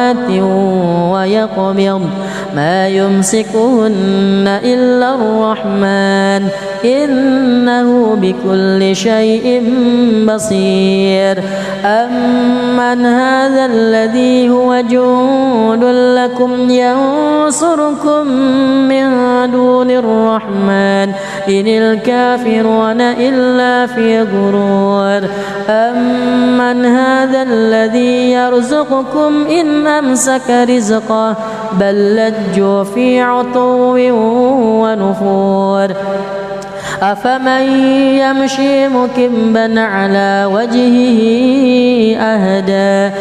سماوات ويقبض ما يمسكهن إلا الرحمن إنه بكل شيء بصير أمن هذا الذي هو جند لكم ينصركم من دون الرحمن إن الكافرون إلا في غرور أمن هذا الذي يرزقكم إن أمسك رزقه بل لجوا في عتو ونفور أفمن يمشي مكبا على وجهه أهدى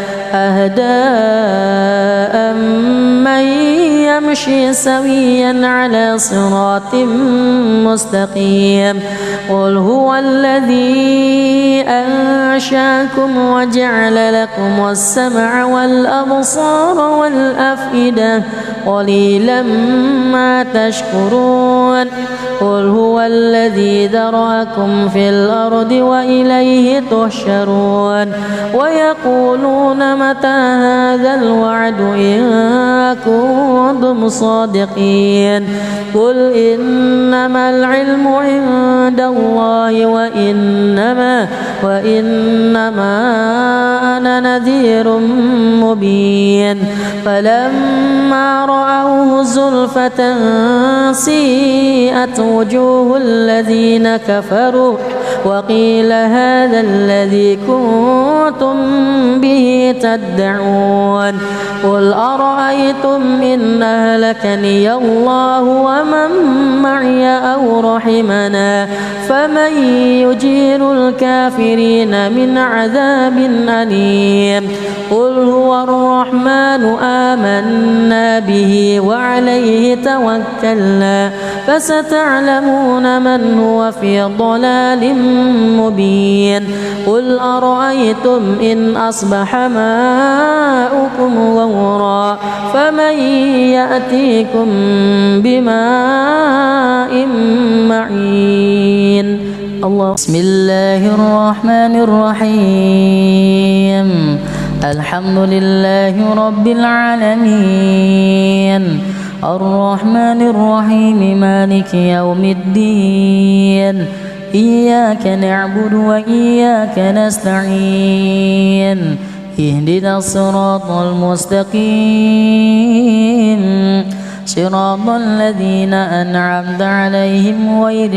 أمن يمشي سويا على صراط مستقيم قل هو الذي أنشاكم وجعل لكم السمع والأبصار والأفئدة قليلا ما تشكرون قل هو الذي ذرأكم في الأرض وإليه تحشرون ويقولون متى هذا الوعد إن كنتم صادقين قل إنما العلم عند الله وإنما أنا نذير مبين فلما رأوه زلفة سيئت وجوه الذين كفروا وقيل هذا الذي كنتم به تدعون قل أرأيتم إن أهلكني الله ومن معي أو رحمنا فمن يجير الكافرين من عذاب أليم قل هو الرحمن آمنا به وعليه توكلنا فستعلمون من هو في ضلال مبين قل أرأيتم إن أصبح ماؤكم غورا فمن يأتيكم بماء معين الله بسم الله الرحمن الرحيم الحمد لله رب العالمين الرحمن الرحيم مالك يوم الدين إياك نعبد وإياك نستعين اهدنا الصراط المستقيم صراط الذين أنعمت عليهم غير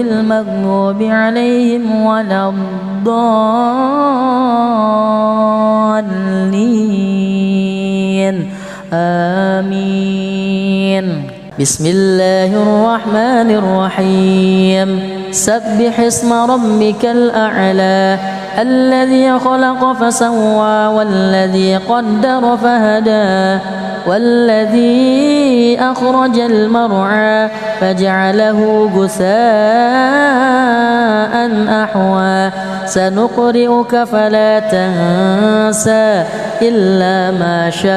المغضوب عليهم ولا الضالين آمين بسم الله الرحمن الرحيم سبح اسم ربك الأعلى الذي خلق فسوى والذي قدر فهدى والذي أخرج المرعى فجعله غثاء أحوى سنقرئك فلا تنسى إلا ما شاء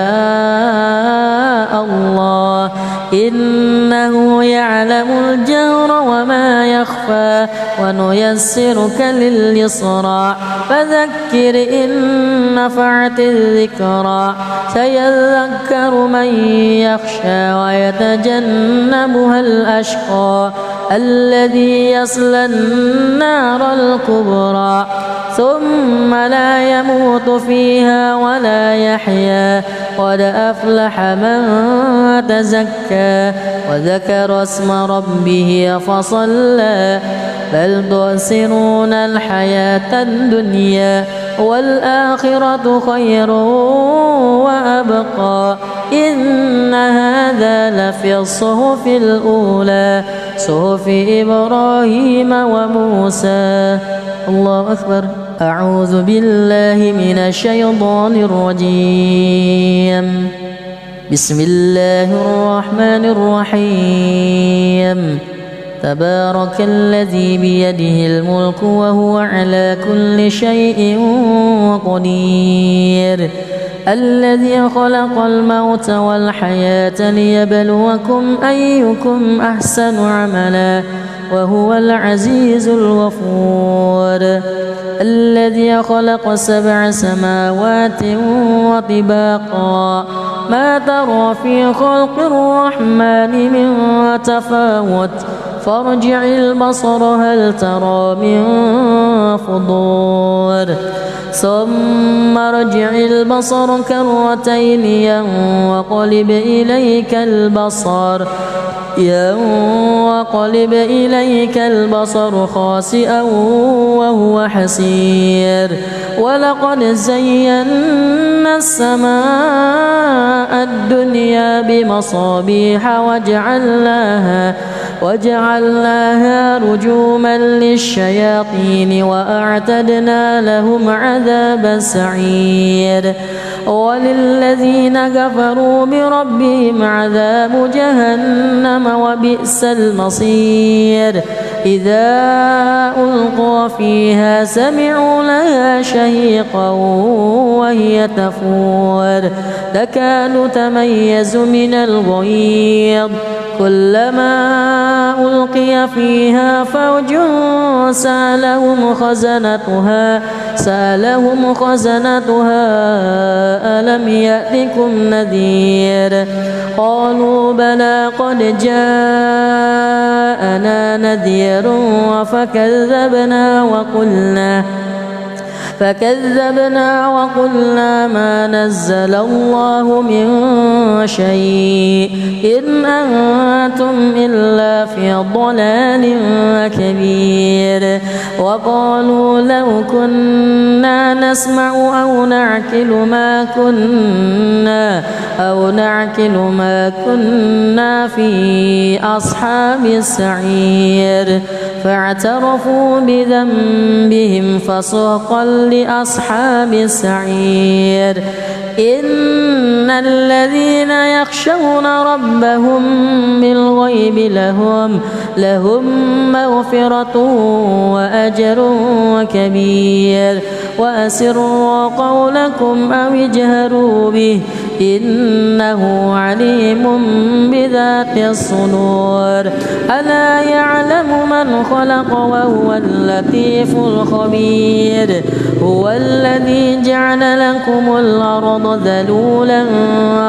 الله إنه يعلم الجهر وما يخفى ونيسرك لليسرى فذكر إن نفعت الذكرى سيذكر من يخشى ويتجنبها الأشقى الذي يصلى النار الكبرى ثم لا يموت فيها ولا يحيا قد أفلح من تزكى وذكر اسم ربه فصلى بل تؤثرون الحياة الدنيا والآخرة خير وأبقى إن هذا لفي الصحف الأولى صحف إبراهيم وموسى الله أكبر أعوذ بالله من الشيطان الرجيم بسم الله الرحمن الرحيم تبارك الذي بيده الملك وهو على كل شيء قدير الذي خلق الموت والحياة ليبلوكم أيكم أحسن عملا وهو العزيز الغفور الذي خلق 7 سماوات وطباقا ما ترى في خلق الرحمن من تفاوت فارجع البصر هل ترى من فطور ثم ارجع البصر كرتين ينقلب إليك البصر خاسئا وهو حسير ولقد زينا السماء الدنيا بمصابيح وجعلناها رجوما للشياطين وأعتدنا لهم عذاب السعير وللذين كفروا بربهم عذاب جهنم وبئس المصير إذا ألقوا فيها سمعوا لها شهيقا وهي تفور تكاد تميز من الغيظ كلما ألقي فيها فوج سألهم خزنتها ألم يأتكم نذير قالوا بلى قد جاءنا نذير فكذبنا وقلنا ما نزل الله من شيء إن أنتم إلا في ضلال كبير وقالوا لو كنا نسمع أو نعقل ما كنا في أصحاب السعير فاعترفوا بذنبهم فسحقا لأصحاب السعير إن الذين يخشون ربهم بالغيب لهم مغفرة وأجر كبير وأسروا قولكم أو اجهروا به إنه عليم بذات الصدور ألا يعلم من خلق وهو اللطيف الخبير هو الذي جعل لكم الأرض ذلولا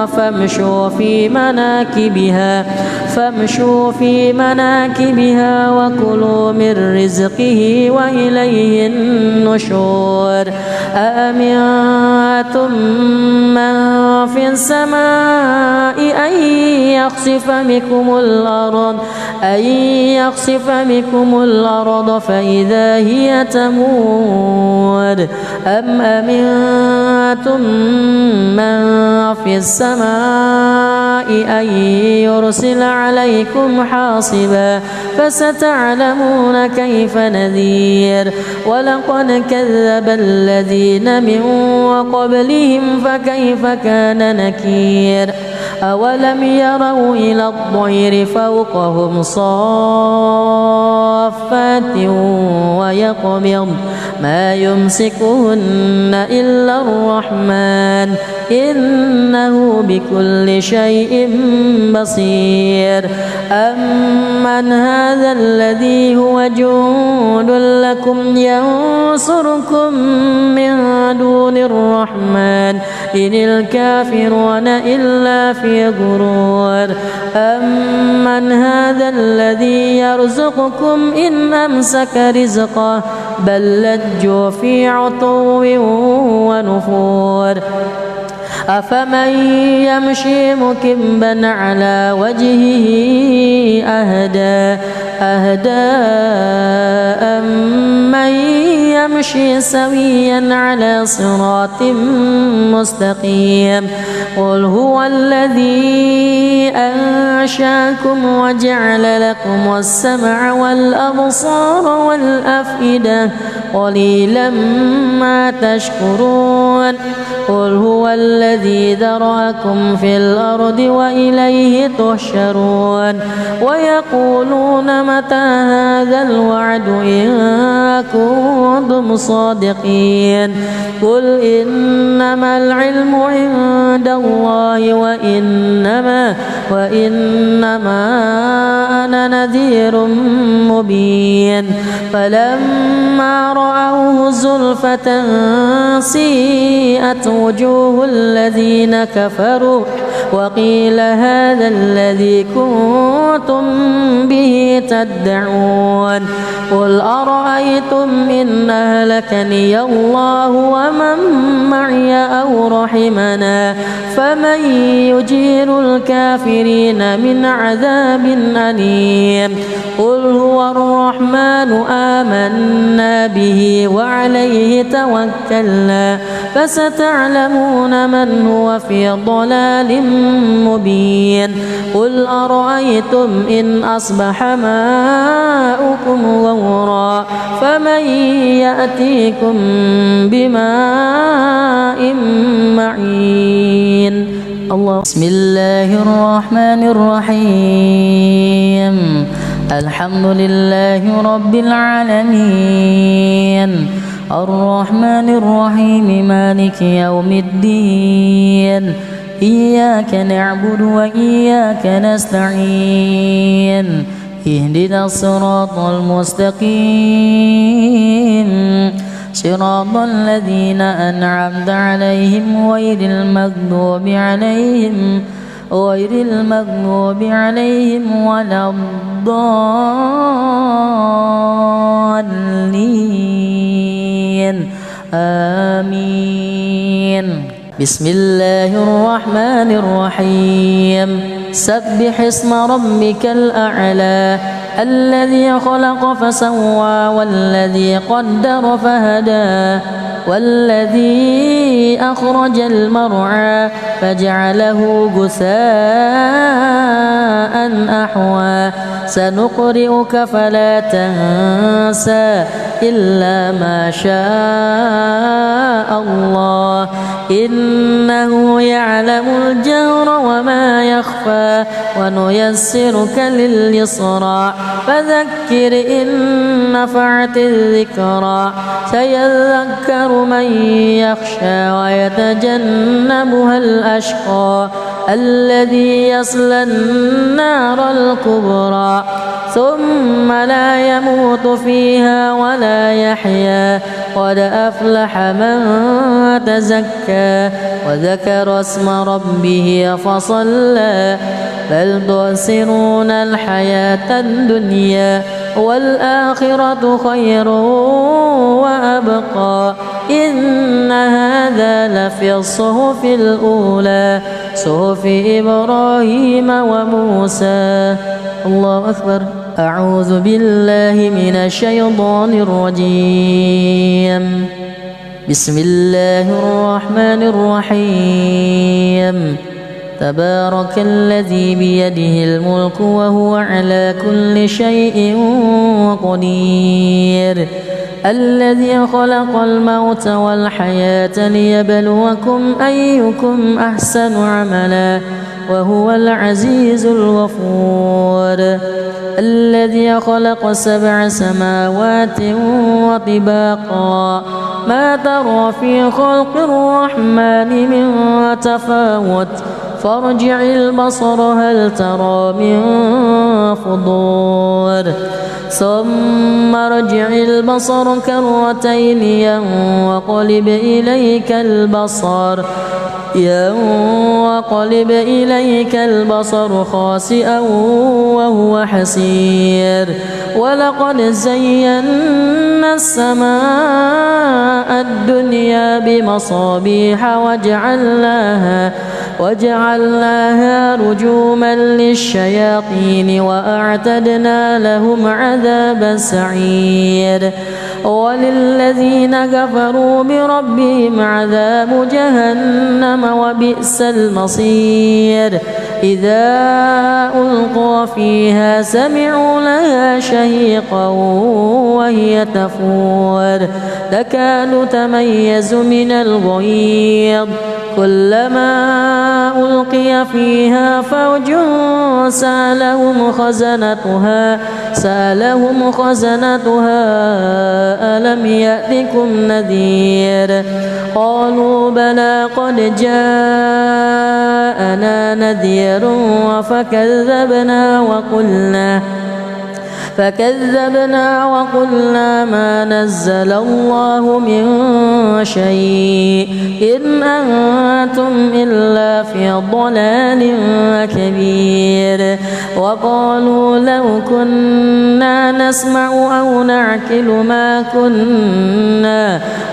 فامشوا في مناكبها وكلوا من رزقه وإليه النشور أأمنتم من في السماء أن يخسف بكم الأرض فإذا هي تمور أم أمنتم من في السماء أن يرسل عليكم حاصبا فستعلمون كيف نذير ولقد كذب الذين من قبلهم فكيف كان نكير أولم يروا إلى الطير فوقهم صافات ويقبض ما يمسكهن إلا الرحمن إنه بكل شيء بصير أمن هذا الذي هو جند لكم ينصركم من دون الرحمن إن الكافرون إلا في غرور أمن هذا الذي يرزقكم إن أمسك رزقه بل لجوا في عتو ونفور أفمن يمشي مكبا على وجهه أهدى أمن يمشي سويا على صراط مستقيم قل هو الذي أنشاكم وجعل لكم السمع والأبصار والأفئدة قليلا ما تشكرون قل هو الذي ذرأكم في الأرض وإليه تحشرون ويقولون متى هذا الوعد إن كنتم صادقين قل إنما العلم عند الله وإنما أنا نذير مبين فلما رأوه زلفة سيئت وجوه الذين كفروا وقيل هذا الذي كنتم به تدعون قل أرأيتم إن أهلكني الله ومن معي أو رحمنا فمن يجير الكافرين من عذاب أليم قل هو الرحمن آمنا به وعليه توكلنا فستعلمون من هو في ضلال مبين قل أرأيتم إن أصبح ماؤكم غورا فمن يأتيكم بماء معين الله بسم الله الرحمن الرحيم الحمد لله رب العالمين الرحمن الرحيم مالك يوم الدين إياك نعبد وإياك نستعين اهدنا الصراط المستقيم صراط الذين أنعمت عليهم غير المغضوب عليهم ولا الضالين آمين بسم الله الرحمن الرحيم سبح اسم ربك الأعلى الذي خلق فسوى والذي قدر فهدى والذي أخرج المرعى فجعله غثاء أحوى سنقرئك فلا تنسى إلا ما شاء الله إنه يعلم الجهر وما يخفى ونيسرك لليسرى فذكر إن نفعت الذكرى سيذكر من يخشى ويتجنبها الأشقى الذي يصلى النار الكبرى ثم لا يموت فيها ولا يحيا قد أفلح من تزكى وذكر اسم ربه فصلى بل تؤثرون الحياة الدنيا والآخرة خير وأبقى إن هذا لفي الصحف الأولى صحف إبراهيم وموسى الله أكبر أعوذ بالله من الشيطان الرجيم بسم الله الرحمن الرحيم تبارك الذي بيده الملك وهو على كل شيء قدير الذي خلق الموت والحياة ليبلوكم أيكم أحسن عملا وهو العزيز الغفور الذي خلق 7 سماوات وطباقا ما ترى في خلق الرحمن من تفاوت فارجع البصر هل ترى من فطور ثم ارجع البصر كرتين ينقلب إليك البصر خاسئا وهو حسير ولقد زينا السماء الدنيا بمصابيح وجعلناها رجوما للشياطين وأعتدنا لهم عذاب السعير وللذين كفروا بربهم عذاب جهنم وبئس المصير إذا ألقوا فيها سمعوا لها شهيقا وهي تفور تكاد تميز من الغيظ كلما ألقي فيها فوج سألهم خزنتها ألم يأتكم نذير قالوا بلى قد جاءنا نذير فكذبنا وقلنا ما نزل الله من شيء إن أنتم إلا في ضلال كبير وقالوا لو كنا نسمع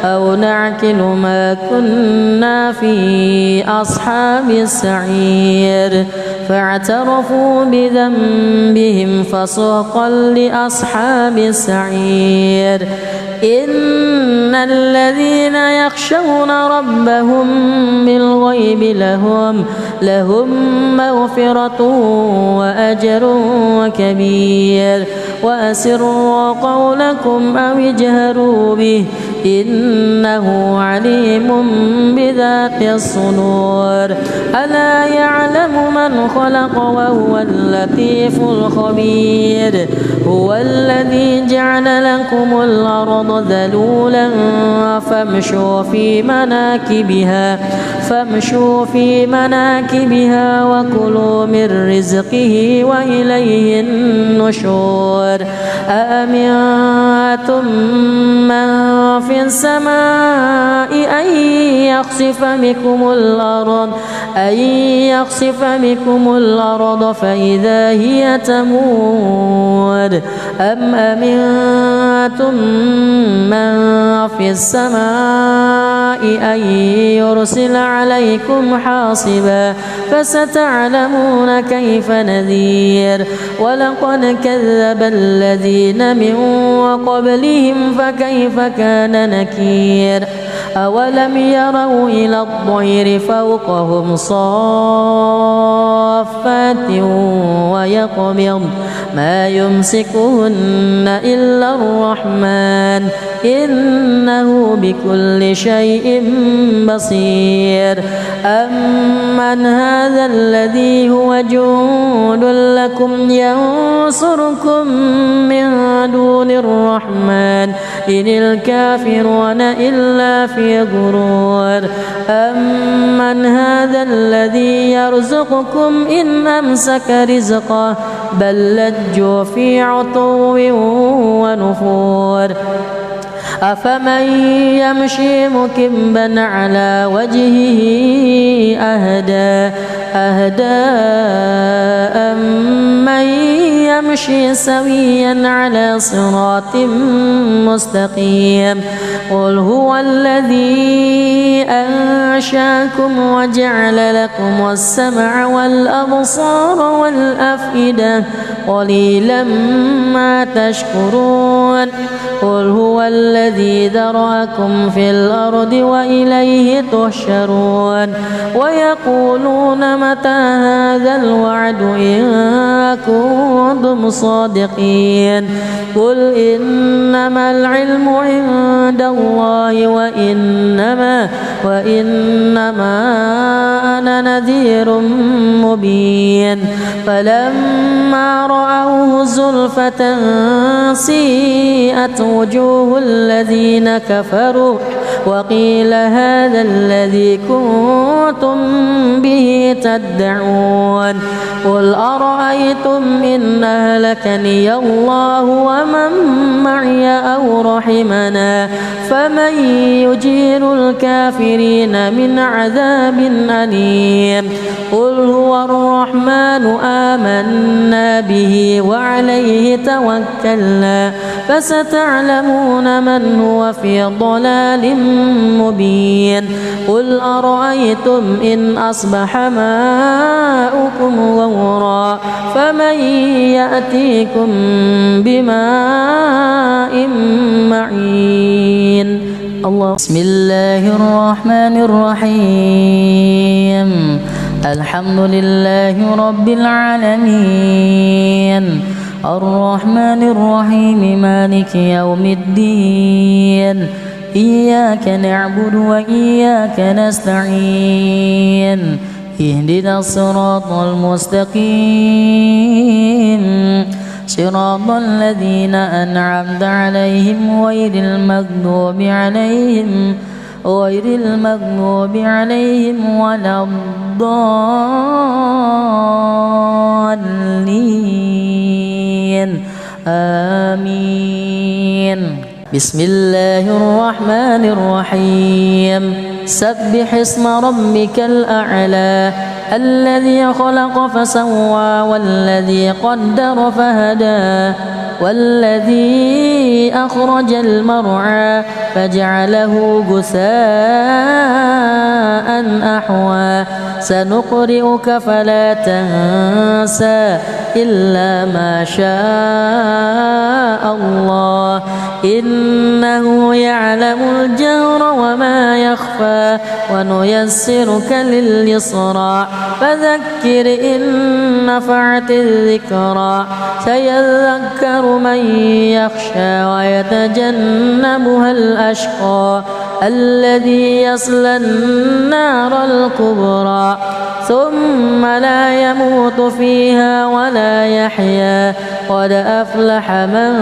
أو نعقل ما كنا في أصحاب السعير فاعترفوا بذنبهم فسحقا لأصحاب السعير إن الذين يخشون ربهم بالغيب لهم مغفرة وأجر كبير وأسروا قولكم أو اجهروا به إنه عليم بذات الصدور ألا يعلم من خلق وهو اللطيف الخبير هو الذي جعل لكم الأرض ذلولا فامشوا في مناكبها وكلوا من رزقه وإليه النشور أأمنتم من في السماء أن يخسف بكم الأرض فإذا هي تمور أم أمنتم من في السماء أن يرسل عليكم حاصبا فستعلمون كيف نذير ولقد كذب الذين من قبلهم فكيف كان نكير أولم يروا إلى الطير فوقهم صافات ويقبض ما يمسكهن إلا الرحمن إنه بكل شيء بصير أمن هذا الذي هو جند لكم ينصركم من دون الرحمن إن الكافرون إلا في غرور أمن هذا الذي يرزقكم إن أمسك رزقه بل لجوا في عتو ونفور أفمن يمشي مكبا على وجهه أهدى أمن يمشي سويا على صراط مستقيم قل هو الذي أنشاكم وجعل لكم السمع والأبصار والأفئدة قليلا ما تشكرون قل هو الذي ذرأكم في الأرض وإليه تحشرون ويقولون متى هذا الوعد إن كنتم صادقين قل إنما العلم عند الله وإنما أنا نذير مبين فلما رأوه زلفة سيئت وجوه الذين كفروا وقيل هذا الذي كنتم به تدعون قل أرأيتم إن أهلكني الله ومن معي أو رحمنا فمن يجير الكافرين من عذاب أليم قل هو الرحمن آمنا به وعليه توكلنا فستعلمون من هو في ضلال مبين قل أرأيتم إن أصبح ماؤكم غورا فمن يأتيكم بماء معين الله بسم الله الرحمن الرحيم الحمد لله رب العالمين الرحمن الرحيم مالك يوم الدين إياك نعبد وإياك نستعين اهدنا الصراط المستقيم صراط الذين أنعمت عليهم غير المغضوب عليهم ولا الضالين آمين. بسم الله الرحمن الرحيم سبح اسم ربك الأعلى الذي خلق فسوى والذي قدر فهدى والذي أخرج المرعى فجعله غثاء أحوى سنقرئك فلا تنسى إلا ما شاء الله إنه يعلم الجهر وما يخفى ونيسرك لليسرى فذكر إن نفعت الذكرى سيذكر من يخشى ويتجنبها الأشقى الذي يصلى النار الكبرى ثم لا يموت فيها ولا يحيا قد أفلح من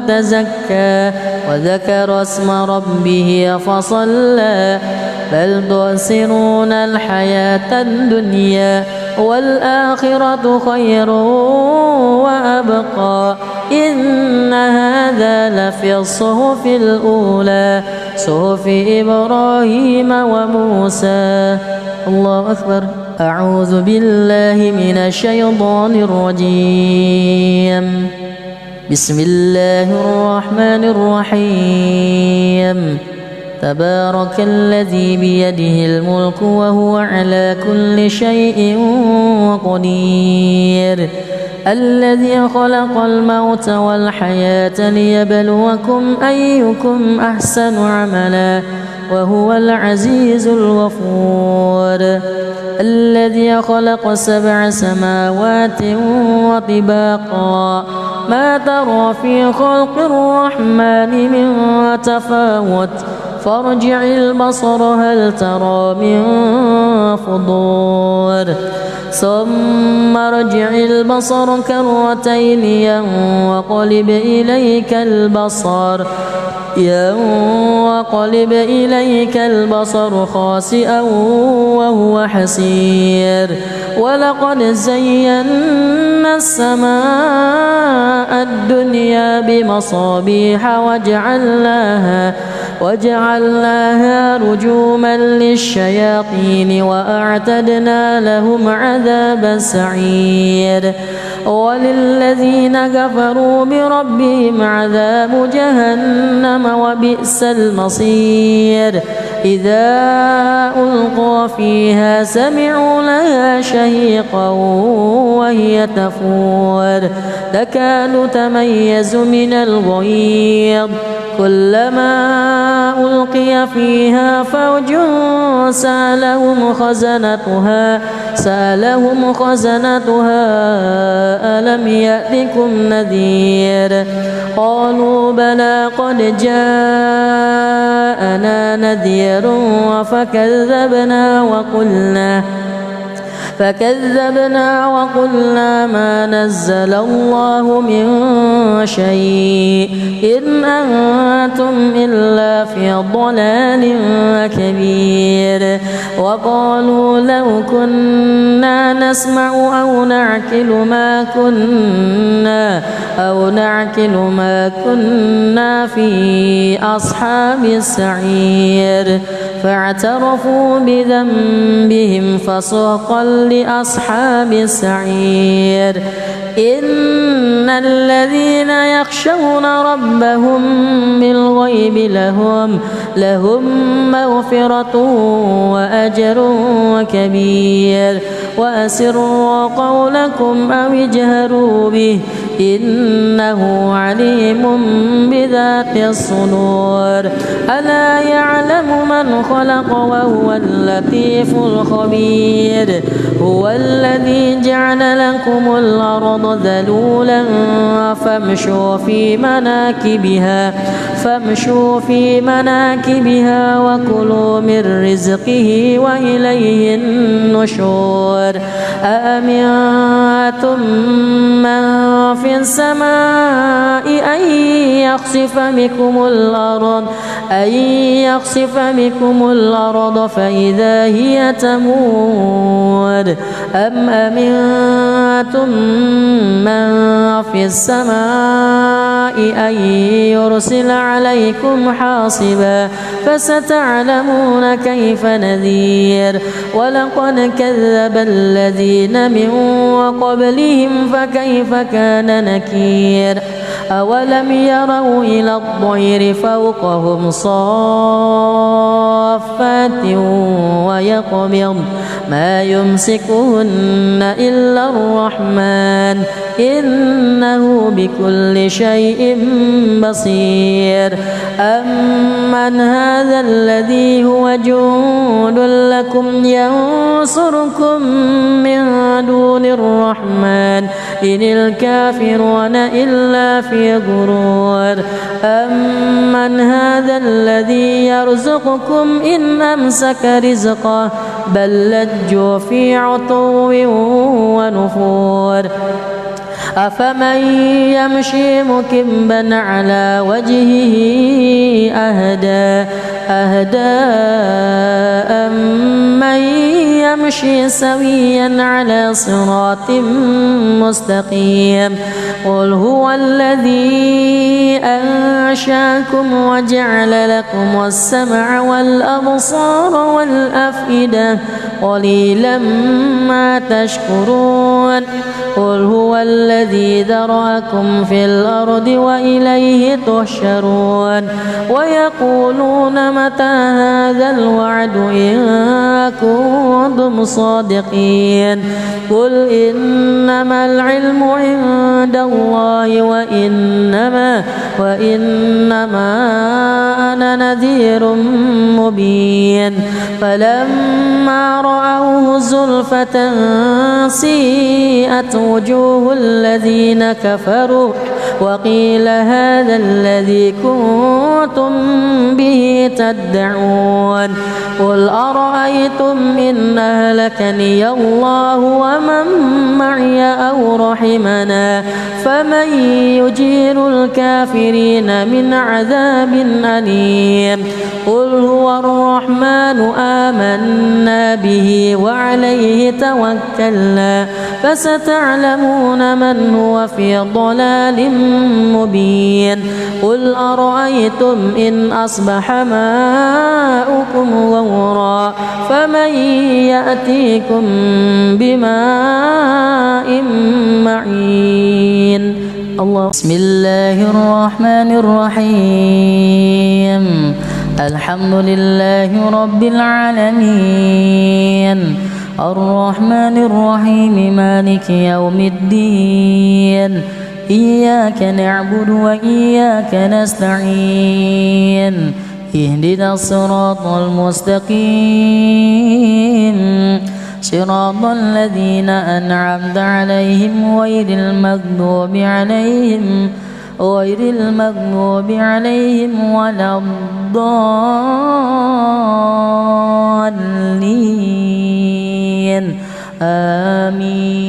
تزكى وذكر اسم ربه فصلى بل تؤثرون الحياة الدنيا والآخرة خير وأبقى إن هذا لفي الصحف الأولى صحف إبراهيم وموسى. الله أكبر. أعوذ بالله من الشيطان الرجيم. بسم الله الرحمن الرحيم تبارك الذي بيده الملك وهو على كل شيء قدير الذي خلق الموت والحياة ليبلوكم أيكم أحسن عملا وهو العزيز الغفور الذي خلق 7 سماوات وطباقا ما ترى في خلق الرحمن من تفاوت فارجع البصر هل ترى من فطور ثم ارجع البصر كرتين ينقلب إليك البصر خاسئا وهو حسير ولقد زينا السماء الدنيا بمصابيح وجعلناها رجوما للشياطين وأعتدنا لهم عذاب السعير وللذين كفروا بربهم عذاب جهنم وبئس المصير إذا ألقوا فيها سمعوا لها شهيقا وهي تفور تكاد تميز من الغيظ كلما ألقي فيها فوج سألهم خزنتها ألم يأتكم نذير قالوا بلى قد جاءنا نذير فكذبنا وقلنا ما نزل الله من شيء إن أنتم إلا في ضلال كبير وقالوا لو كنا نسمع أو نعقل ما كنا في أصحاب السعير فاعترفوا بذنبهم فسحقا لأصحاب السعير إن الذين يخشون ربهم بالغيب لهم مغفرة وأجر كبير وأسروا قولكم أو اجهروا به إنه عليم بذات الصدور ألا يعلم من من خلق وهو اللطيف الخبير هو الذي جعل لكم الأرض ذلولا فامشوا في مناكبها وكلوا من رزقه وإليه النشور أأمنتم من في السماء أن يخسف بكم الأرض فإذا هي تمور أم أمنتم من في السماء أن يرسل عليكم حاصبا فستعلمون كيف نذير ولقد كذب الذين من قبلهم فكيف كان نكير أولم يروا إلى الطير فوقهم صافات ويقبض ما يمسكهن إلا الرحمن إنه بكل شيء بصير أمن هذا الذي هو جند لكم ينصركم من دون الرحمن إن الكافرون إلا في غرور أمن هذا الذي يرزقكم إن أمسك رزقه بل لجوا في عتو ونفور أفمن يمشي مكبا على وجهه أهدى أمن يمشي سويا على صراط مستقيم قل هو الذي أنشاكم وجعل لكم السمع والأبصار والأفئدة قليلا ما تشكرون قل هو الذي ذرأكم في الأرض وإليه تحشرون ويقولون متى هذا الوعد إن كنتم صادقين قل إنما العلم عند الله وإنما أنا نذير مبين فلما رأوه زلفة سيئت وجوه الذين كفروا وقيل هذا الذي كنتم به تدعون قل أرأيتم إن أهلكني الله ومن معي أو رحمنا فمن يجير الكافرين من عذاب أليم قل هو الرحمن آمنا به وعليه توكلنا فستعلمون من هو في ضلال مبين قل أرأيتم إن أصبح ماؤكم غورا فمن يأتيكم بماء معين الله بسم الله الرحمن الرحيم الحمد لله رب العالمين الرحمن الرحيم مالك يوم الدين إياك نعبد وإياك نستعين اهدنا الصراط المستقيم صراط الذين أنعمت عليهم غير المغضوب عليهم ولا الضالين آمين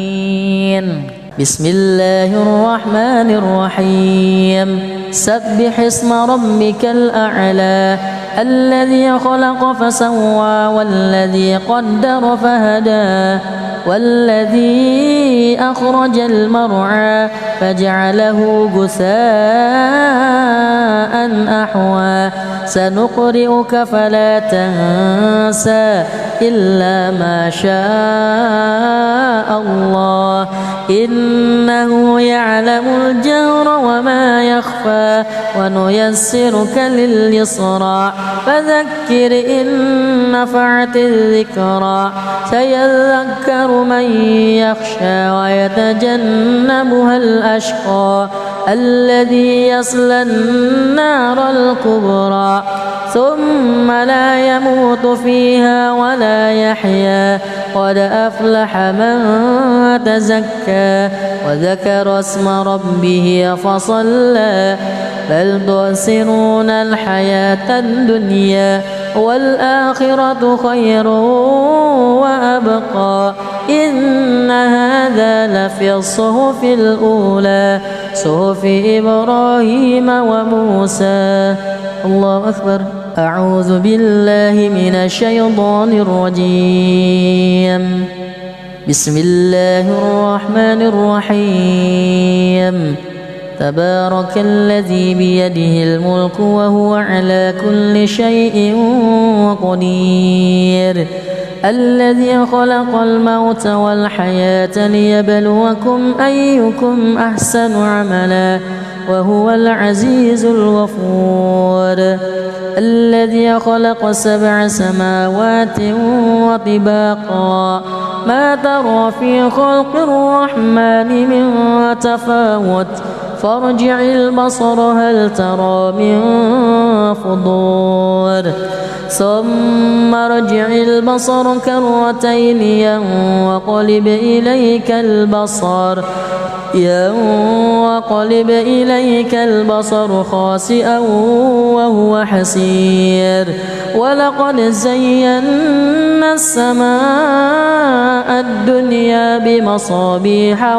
بسم الله الرحمن الرحيم سبح اسم ربك الأعلى الذي خلق فسوى والذي قدر فهدى والذي أخرج المرعى فجعله غثاء أحوى سنقرئك فلا تنسى إلا ما شاء الله إنه يعلم الجهر وما يخفى ونيسرك لليسرى فذكر إن نفعت الذكرى سيذكر من يخشى ويتجنبها الأشقى الذي يصلى النار الكبرى ثم لا يموت فيها ولا يحيا قد أفلح من تزكى وذكر اسم ربه فصلى بل تؤثرون الحياة الدنيا والآخرة خير وأبقى إن هذا لفي الصحف الأولى صحف إبراهيم وموسى. الله أكبر. أعوذ بالله من الشيطان الرجيم. بسم الله الرحمن الرحيم. تبارك الذي بيده الملك وهو على كل شيء قدير الذي خلق الموت والحياة ليبلوكم أيكم أحسن عملا وهو العزيز الغفور الذي خلق 7 سماوات وطباقا ما ترى في خلق الرحمن من تفاوت فارجع البصر هل ترى من فطور ثم ارجع البصر كرتين ينقلب إليك البصر خاسئا وهو حسير ولقد زينا السماء الدنيا بمصابيح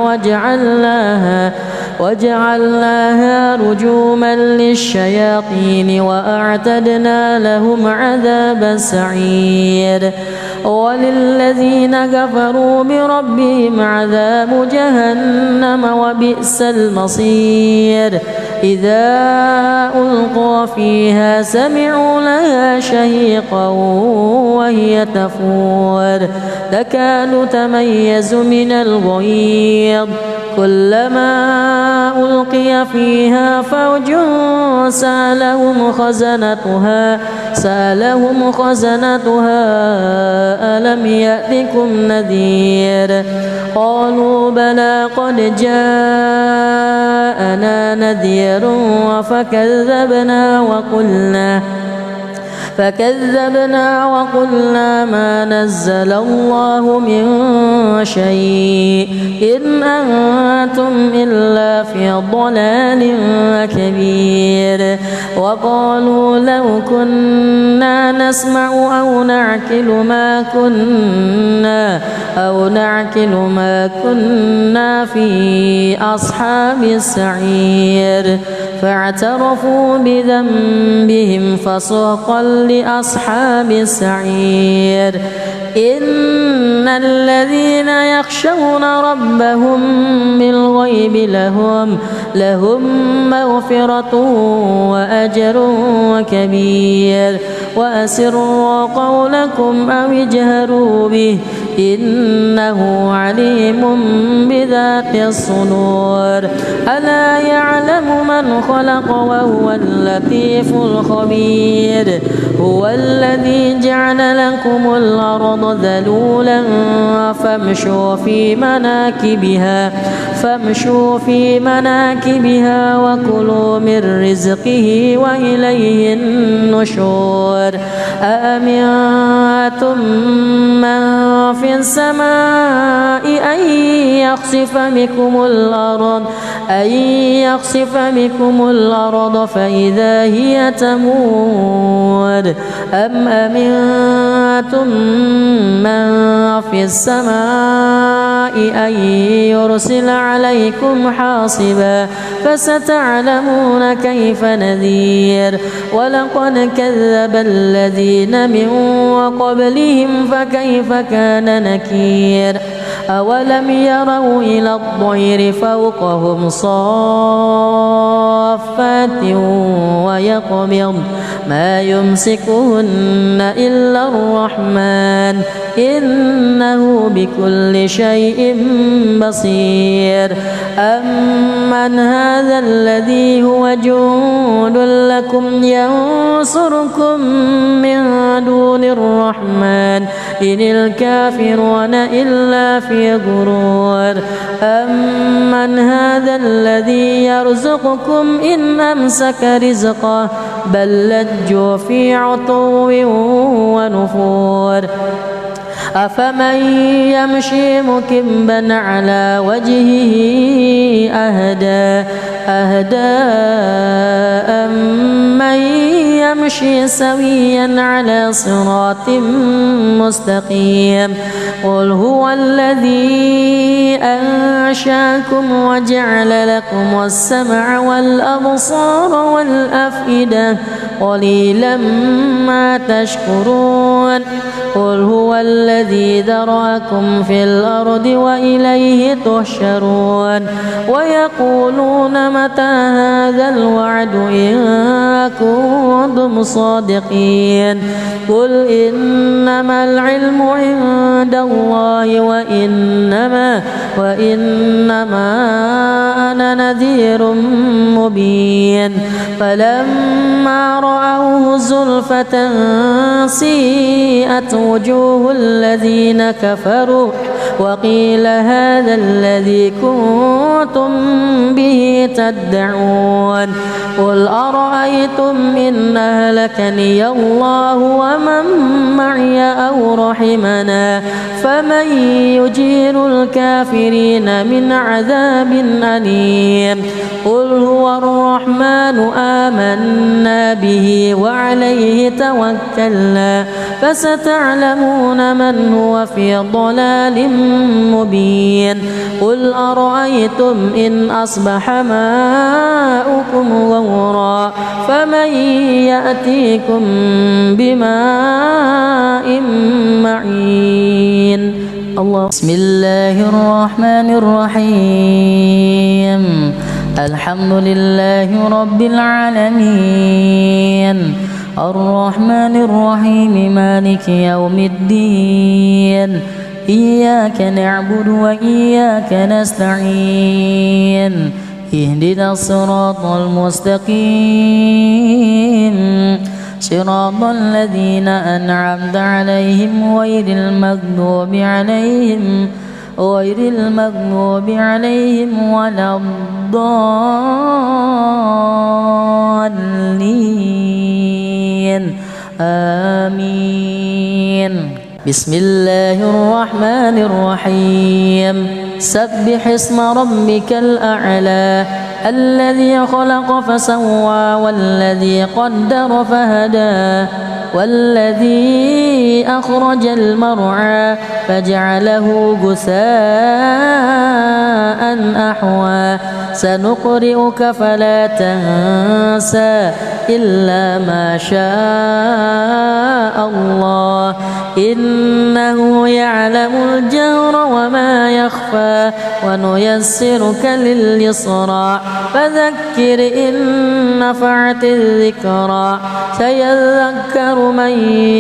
وجعلناها رجوما للشياطين وأعتدنا لهم عذاب السعير وللذين كفروا بربهم عذاب جهنم وبئس المصير إذا ألقوا فيها سمعوا لها شهيقا وهي تفور تكاد تميز من الغيظ كلما ألقي فيها فوج سألهم خزنتها ألم يأتكم نذير قالوا بلى قد جاءنا نذير فكذبنا وقلنا ما نزل الله من شيء إن أنتم إلا في ضلال كبير وقالوا لو كنا نسمع أو نعقل ما كنا في أصحاب السعير فاعترفوا بذنبهم فسحقا لأصحاب السعير إن الذين يخشون ربهم بالغيب لهم مغفرة وأجر كبير وأسروا قولكم أو اجهروا به إنه عليم بذات الصدور ألا يعلم من خلق وهو اللطيف الخبير هو الذي جعل لكم الأرض ذلولا فامشوا في مناكبها وكلوا من رزقه وإليه النشور أأمنتم من في السماء أن يخسف بكم الأرض فإذا هي تمور أم أمنتم من في السماء أن يرسل عليكم حاصبا فستعلمون كيف نذير ولقد كذب الذين من قبلهم فكيف كان نكير أولم يروا إلى الطير فوقهم صافات ويقبض ما يمسكهن إلا الرحمن إنه بكل شيء بصير أمن هذا الذي هو جند لكم ينصركم من دون الرحمن إن الكافرون إلا في في غرور أمن هذا الذي يرزقكم إن أمسك رزقه بل لجوا في عتو ونفور أفمن يمشي مكبا على وجهه أهدى أمن يمشي سويا على صراط مستقيم قل هو الذي أنشاكم وجعل لكم السمع والأبصار والأفئدة قليلا ما تشكرون قل هو الذي ذرأكم في الأرض وإليه تحشرون ويقولون متى هذا الوعد إن كنتم صادقين قل إنما العلم عند الله وإنما أنا نذير مبين فلما رأوه زلفة سيئت وجوه الذين كفروا وقيل هذا الذي كنتم به تدعون قل أرأيتم إن أهلكني الله ومن معي أو رحمنا فمن يجير الكافرين من عذاب أليم قل هو الرحمن آمنا به وعليه توكلنا فستعلمون من هو في ضلال مبين قل أرأيتم إن أصبح ماؤكم غورا فمن يأتيكم بماء معين الله بسم الله الرحمن الرحيم الحمد لله رب العالمين الرحمن الرحيم مالك يوم الدين إياك نعبد وإياك نستعين اهدنا الصراط المستقيم صراط الذين أنعمت عليهم غير المغضوب عليهم ولا الضالين آمين بسم الله الرحمن الرحيم سبح اسم ربك الأعلى الذي خلق فسوى والذي قدر فهدى والذي أخرج المرعى فجعله غثاء أحوى سنقرئك فلا تنسى إلا ما شاء الله إنه يعلم الجهر وما يخفى ونيسرك لليسرى فذكر إن نفعت الذكرى سيذكر من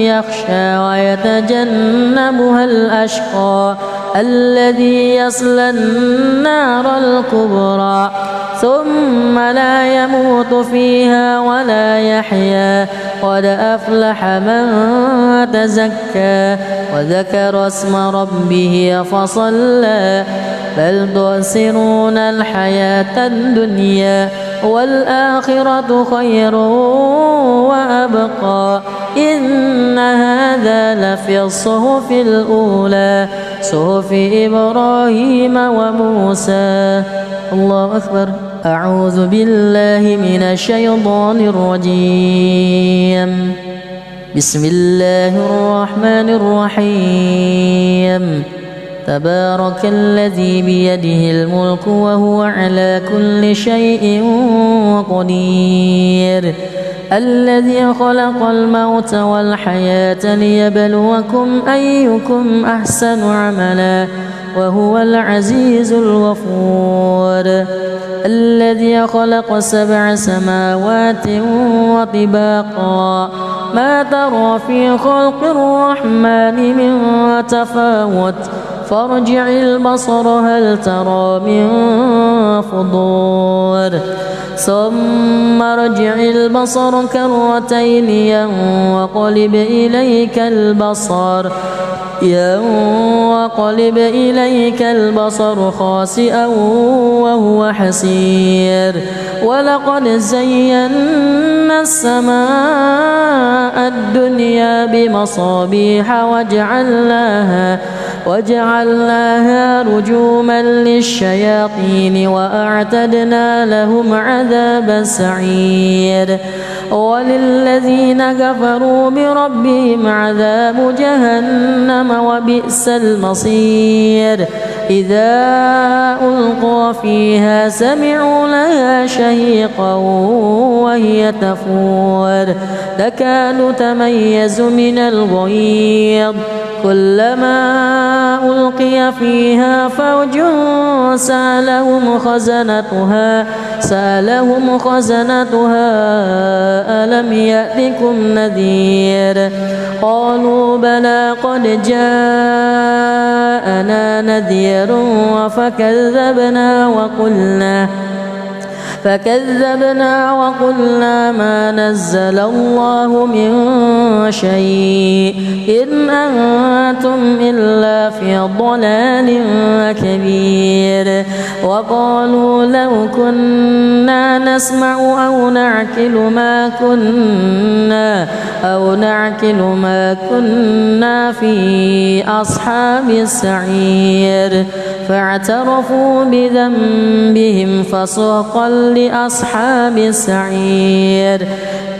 يخشى ويتجنبها الأشقى الذي يصلى النار الكبرى ثم لا يموت فيها ولا يحيا قد أفلح من تزكى وذكر اسم ربه فصلى بل تؤثرون الحياة الدنيا والآخرة خير وأبقى إن هذا لفي الصحف الأولى صحف إبراهيم وموسى الله أكبر أعوذ بالله من الشيطان الرجيم بسم الله الرحمن الرحيم تبارك الذي بيده الملك وهو على كل شيء قدير الذي خلق الموت والحياة ليبلوكم أيكم أحسن عملا وهو العزيز الغفور الذي خلق 7 سماوات وطباقا ما ترى في خلق الرحمن من تفاوت فارجع البصر هل ترى من فطور ثم ارجع البصر كرتين ينقلب إليك البصر خاسئا وهو حسير ولقد زينا السماء الدنيا بمصابيح وجعلناها رجوما للشياطين وأعتدنا لهم عذاب السعير وللذين كفروا بربهم عذاب جهنم وبئس المصير إذا ألقوا فيها سمعوا لها شهيقا وهي تفور تكاد تميز من الغيظ كلما ألقي فيها فوج سألهم خزنتها ألم يأتكم نذير قالوا بلى قد جاءنا نذير فكذبنا وقلنا ما نزل الله من شيء إن أنتم إلا في ضلال كبير وقالوا لو كنا نسمع أو نعقل ما كنا في أصحاب السعير فاعترفوا بذنبهم فسحقا لأصحاب السعير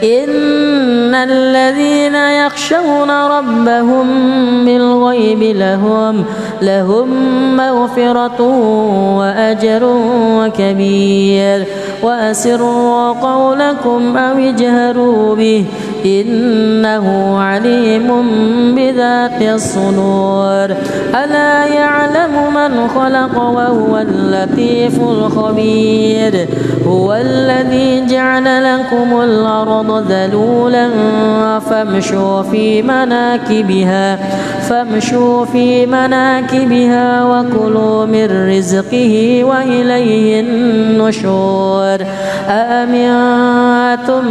إن الذين يخشون ربهم بالغيب لهم مغفرة وأجر كبير وأسروا قولكم أو اجهروا به إنه عليم بذات الصدور ألا يعلم من خلق وهو اللطيف الخبير هو الذي جعل لكم الأرض ذلولا فامشوا في مناكبها وكلوا من رزقه وإليه النشور أأمنتم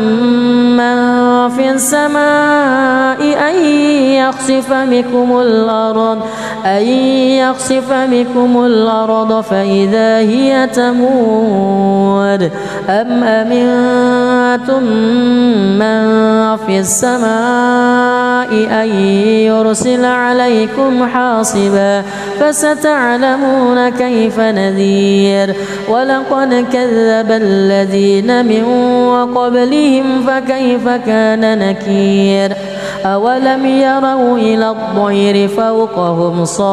من في السماء أن يخسف بكم الأرض فإذا هي تمور أم أمنتم من في السماء أن يرسل عليكم حاصبا فستعلمون كيف نذير ولقد كذب الذين من قبلهم فكيف كان نكير أولم يروا إلى الطير فوقهم صافات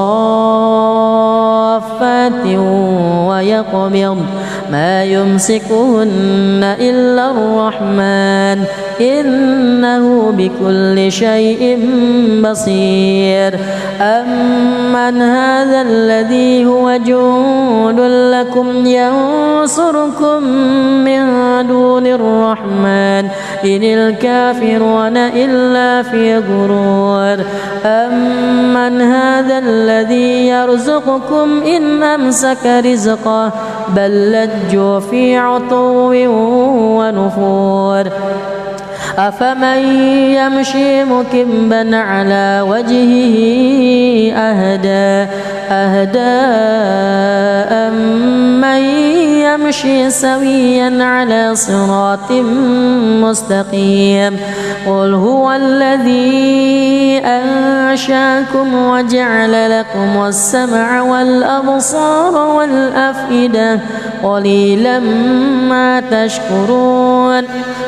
ويقبض ما يمسكهن إلا الرحمن إنه بكل شيء بصير أمن هذا الذي هو جند لكم ينصركم من دون الرحمن إن الكافرون إلا في غرور أمن هذا الذي يرزقكم إن أمسك رزقه بل لجوا في عتو ونفور أفمن يمشي مكبا على وجهه أهدى أمن يمشي سويا على صراط مستقيم قل هو الذي أنشاكم وجعل لكم السمع والأبصار والأفئدة قليلا ما تشكرون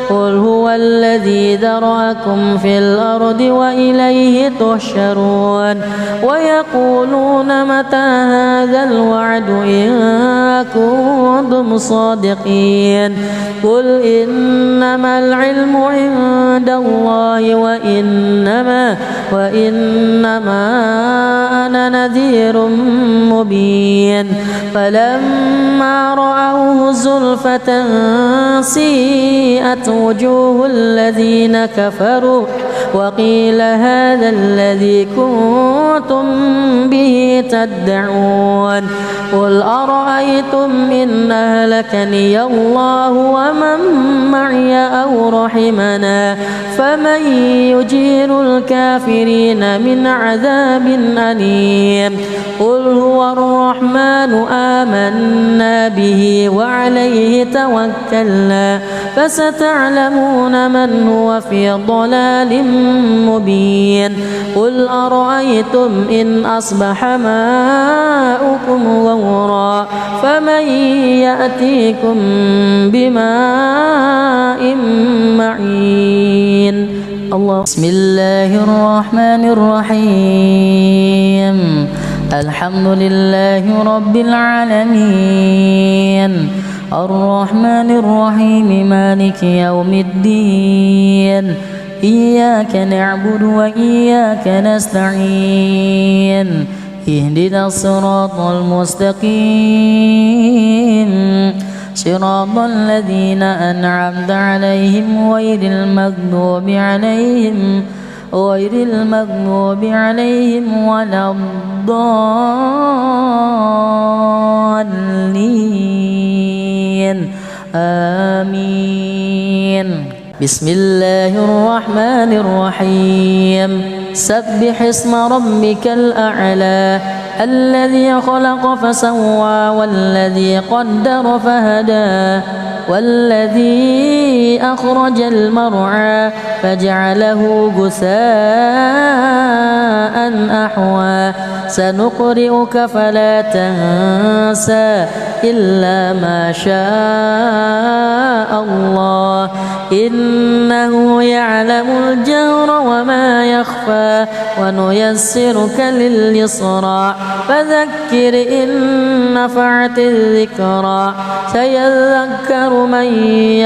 قل هو الذي ذرأكم في الأرض وإليه تحشرون ويقولون متى هذا الوعد إن كنتم صادقين قل إنما العلم عند الله وإنما وأنا نذير مبين فلما رأوه زلفة سيئت وجوه الذين كفروا وقيل هذا الذي كنتم به تدعون قل أرأيتم إن أهلكني الله ومن معي أو رحمنا فمن يجير الكافرين من عذاب أليم قل هو الرحمن آمنا به وعليه توكلنا فستعلمون من هو في ضلال مبين قل أرأيتم إن أصبح ماؤكم غورا فمن يأتيكم بماء معين الله. بسم الله الرحمن الرحيم الحمد لله رب العالمين الرحمن الرحيم مالك يوم الدين إياك نعبد وإياك نستعين اهدنا الصراط المستقيم صراط الذين أنعمت عليهم غير المغضوب عليهم ولا الضالين آمين. بسم الله الرحمن الرحيم سبح اسم ربك الأعلى الذي خلق فسوى والذي قدر فهدى والذي أخرج المرعى فجعله غثاء أحوى سنقرئك فلا تنسى إلا ما شاء الله إنه يعلم الجهر وما يخفى ونيسرك لليسرى فذكر إن نفعت الذكرى سيذكر من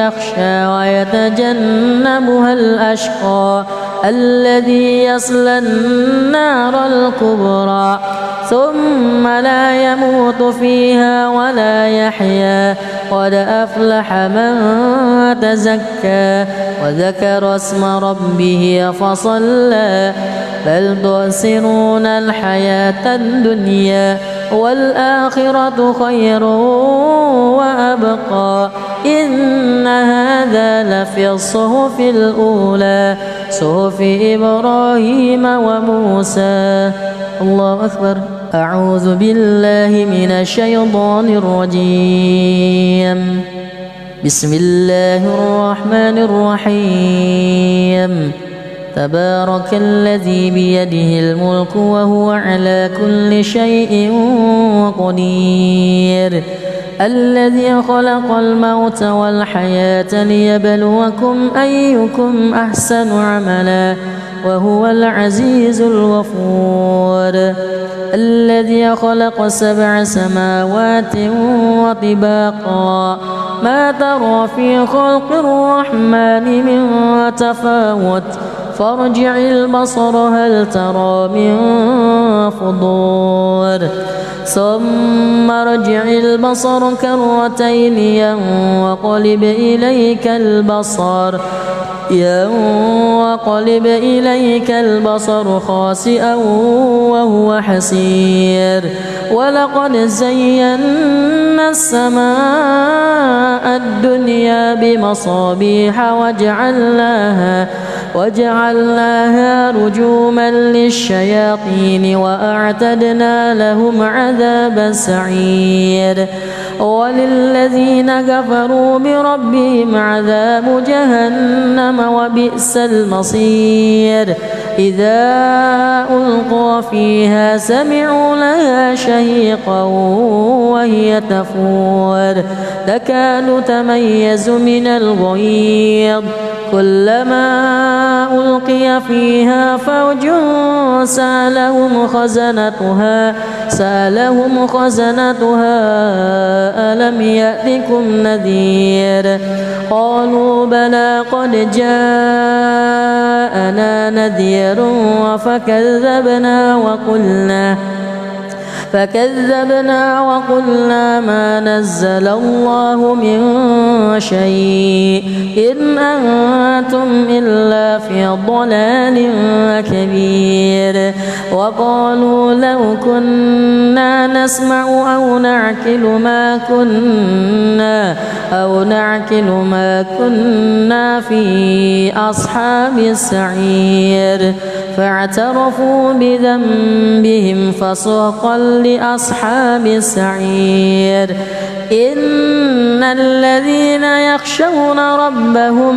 يخشى ويتجنبها الأشقى الذي يصلى النار الكبرى ثم لا يموت فيها ولا يحيا قد أفلح من تزكى وذكر اسم ربه فصلى بل تؤثرون الحياة الدنيا والآخرة خير وأبقى إن هذا لفي الصحف الأولى صحف إبراهيم وموسى. الله أكبر. أعوذ بالله من الشيطان الرجيم بسم الله الرحمن الرحيم تبارك الذي بيده الملك وهو على كل شيء قدير الذي خلق الموت والحياة ليبلوكم أيكم أحسن عملا وهو العزيز الغفور الذي خلق 7 سماوات وطباقا ما ترى في خلق الرحمن من تفاوت فارجع البصر هل ترى من فطور ثم ارجع البصر كرتين ينقلب إليك البصر خاسئا وهو حسير ولقد زينا السماء الدنيا بمصابيح وجعلناها رجوما للشياطين وأعتدنا لهم عذاب السعير وللذين كفروا بربهم عذاب جهنم وبئس المصير إذا ألقوا فيها سمعوا لها شهيقا وهي تفور تكاد تميز من الغيظ كلما ألقي فيها فوج سألهم خزنتها ألم يأتكم نذير قالوا بلى قد جاءنا نذير فكذبنا وقلنا ما نزل الله من شيء إن أنتم إلا في ضلال كبير وقالوا لو كنا نسمع أو نعقل ما كنا في أصحاب السعير فاعترفوا بذنبهم فسحقا لأصحاب السعير إن الذين يخشون ربهم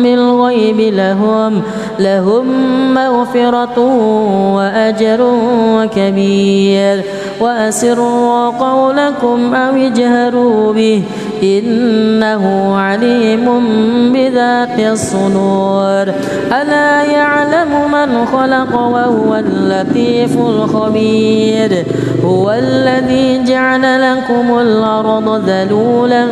بالغيب لهم مغفرة وأجر كبير وأسروا قولكم أو اجهروا به إنه عليم بذات الصدور ألا يعلم من خلق وهو اللطيف الخبير هو الذي جعل لكم الأرض ذلولا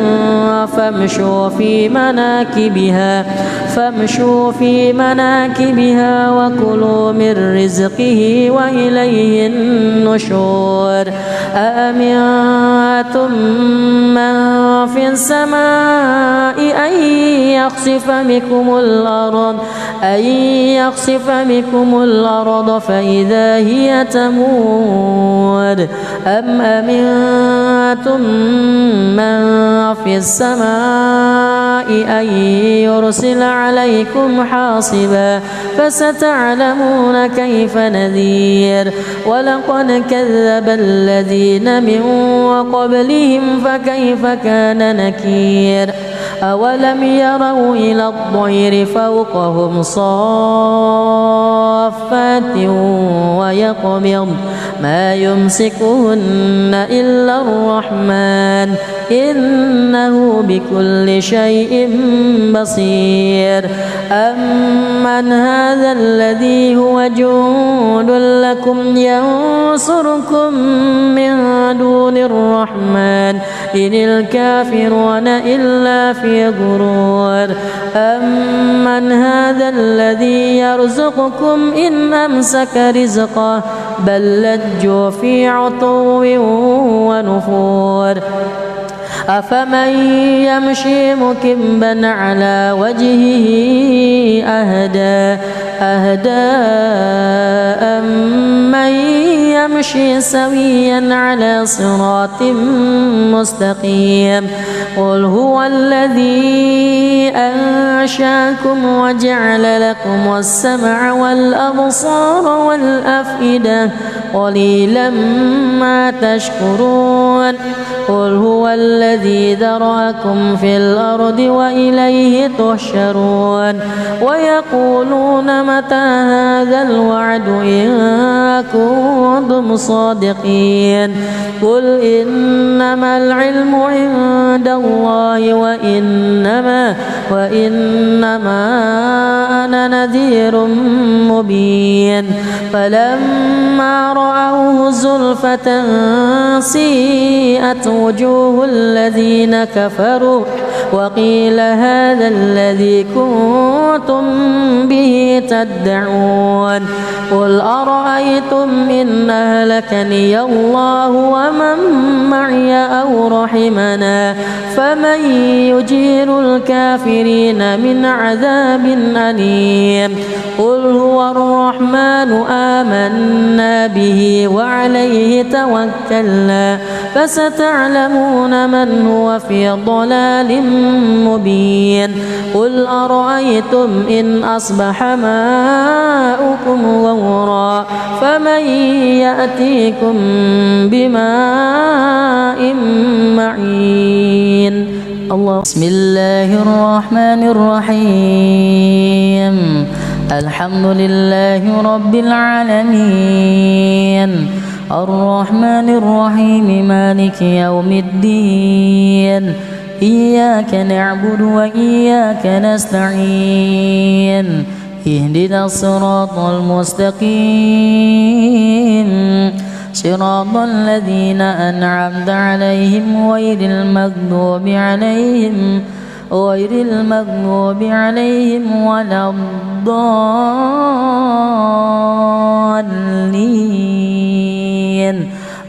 فامشوا في مناكبها وكلوا من رزقه وإليه النشور أأمنتم من في السماء أن يخسف بكم الأرض فإذا هي تمور أم أمنتم من في السماء أن يرسل عليكم حاصبا فستعلمون كيف نذير ولقد كذب الذين من قبلهم فكيف كان نكير أولم يروا إلى الطير فوقهم صافات ويقبض ما يمسكهن إلا الرحمن إنه بكل شيء بصير أمن هذا الذي هو جند لكم ينصركم من دون الرحمن إن الكافرون إلا في غرور أمن هذا الذي يرزقكم إن أمسك رزقه بل لجوا في عتو ونفور أفمن يمشي مكبا على وجهه أهدى أمن يمشي سويا على صراط مستقيم قل هو الذي أنشاكم وجعل لكم السمع والأبصار والأفئدة قليلا ما تشكرون قل هو الذي ذرأكم في الأرض وإليه تحشرون ويقولون متى هذا الوعد إن كنتم صادقين قل إنما العلم عند الله وإنما أنا نذير مبين فلما رأوه زلفة سيئت وجوه الذين كفروا وقيل هذا الذي كنتم به تدعون قل أرأيتم إن أهلكني الله ومن معي أو رحمنا فمن يجير الكافرين من عذاب أليم قل هو الرحمن آمنا به وعليه توكلنا فستعلمون من هو في ضلال مبين قل أرأيتم إن أصبح ماؤكم غورا فمن يأتيكم بماء معين الله بسم الله الرحمن الرحيم الحمد لله رب العالمين الرحمن الرحيم مالك يوم الدين إياك نعبد وإياك نستعين اهدنا الصراط المستقيم صراط الذين أنعمت عليهم غير المغضوب عليهم ولا الضالين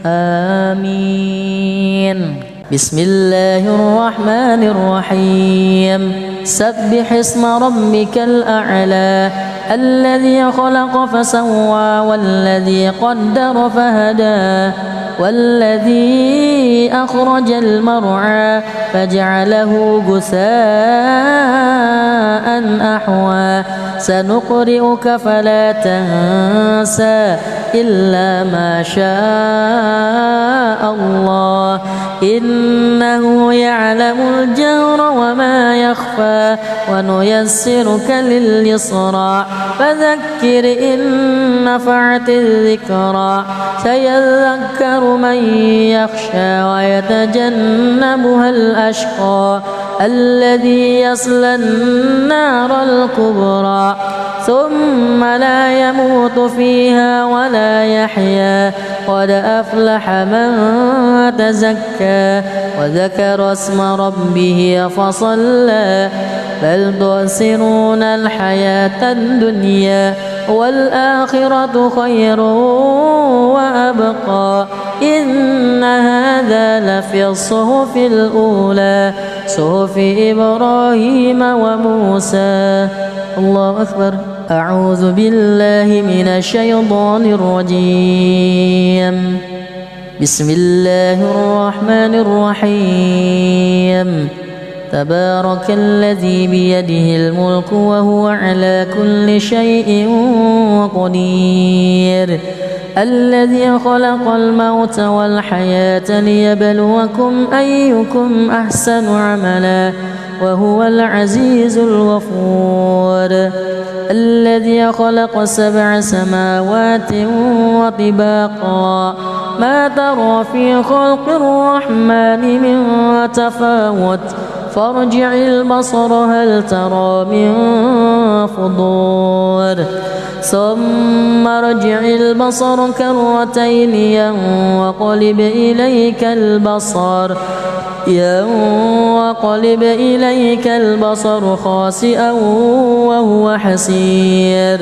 آمين. بسم الله الرحمن الرحيم. سبح اسم ربك الأعلى الذي خلق فسوى والذي قدر فهدى والذي أخرج المرعى فجعله غثاء أحوى سنقرئك فلا تنسى إلا ما شاء الله إنه يعلم الجهر وما يخفى ونيسرك لليسرى فذكر إن نفعت الذكرى سيذكر من يخشى ويتجنبها الأشقى الذي يصلى النار الكبرى ثم لا يموت فيها ولا يحيا قد أفلح من تزكى وذكر اسم ربه فصلى بل تؤثرون الحياة الدنيا والآخرة خير وأبقى إن هذا لفي الصحف الأولى صحف إبراهيم وموسى. الله أكبر. أعوذ بالله من الشيطان الرجيم. بسم الله الرحمن الرحيم. تبارك الذي بيده الملك وهو على كل شيء قدير الذي خلق الموت والحياة ليبلوكم أيكم أحسن عملا وهو العزيز الغفور الذي خلق 7 سماوات وطباقا ما ترى في خلق الرحمن من تفاوت فارجع البصر هل ترى من فطور ثم ارجع البصر كرتين ينقلب إليك البصر خاسئا وهو حسير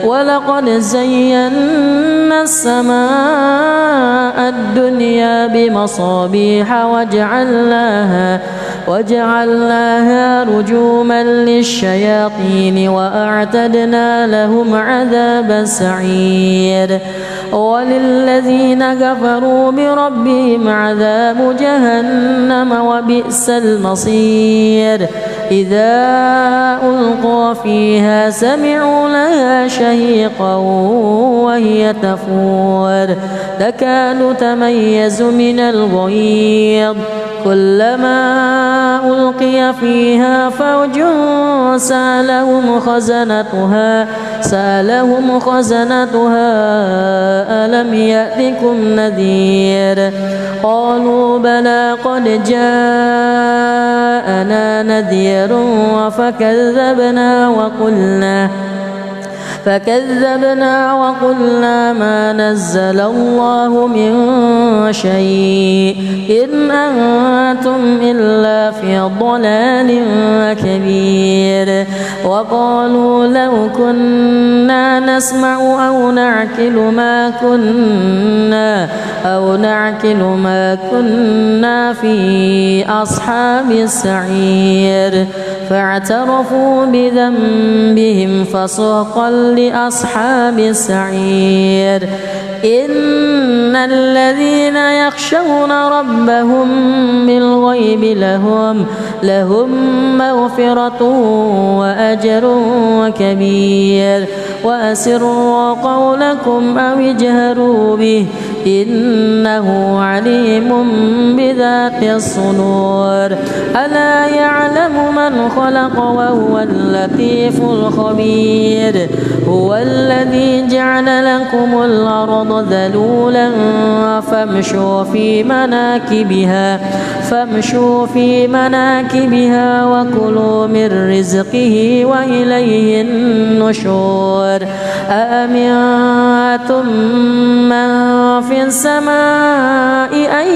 ولقد زينا السماء الدنيا بمصابيح وجعلناها رجوما للشياطين وأعتدنا لهم عذاب السعير وللذين كفروا بربهم عذاب جهنم وبئس المصير إذا ألقوا فيها سمعوا لها شهيقا وهي تفور تكاد تميز من الغيظ كلما ألقي فيها فوج سألهم خزنتها ألم يأتكم نذير قالوا بلى قد جاءنا نذير فكذبنا وقلنا ما نزل الله من شيء إن أنتم إلا في ضلال كبير وقالوا لو كنا نسمع أو نعقل ما كنا في أصحاب السعير فاعترفوا بذنبهم فسحقا لأصحاب السعير إن الذين يخشون ربهم بالغيب لهم مغفرة وأجر كبير وأسروا قولكم أو اجهروا به إنه عليم بذات الصدور ألا يعلم من خلق وهو اللطيف الخبير هو الذي جعل لكم الأرض ذلولا فامشوا في مناكبها فامشوا في مناكبها وكلوا من رزقه وإليه النشور أأمنتم من في السماء أن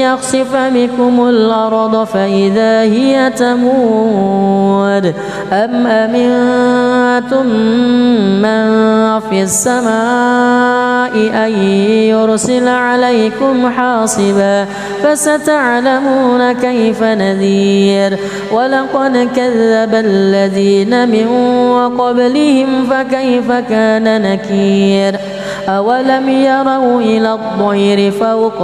يخسف بكم الأرض فإذا هي تمور أم أمنتم من في السماء أن يرسل عليكم حاصبا فستعلمون كيف نذير ولقد كذب الذين من قبلهم فكيف كان نكير أولم يروا إلى الطير فوق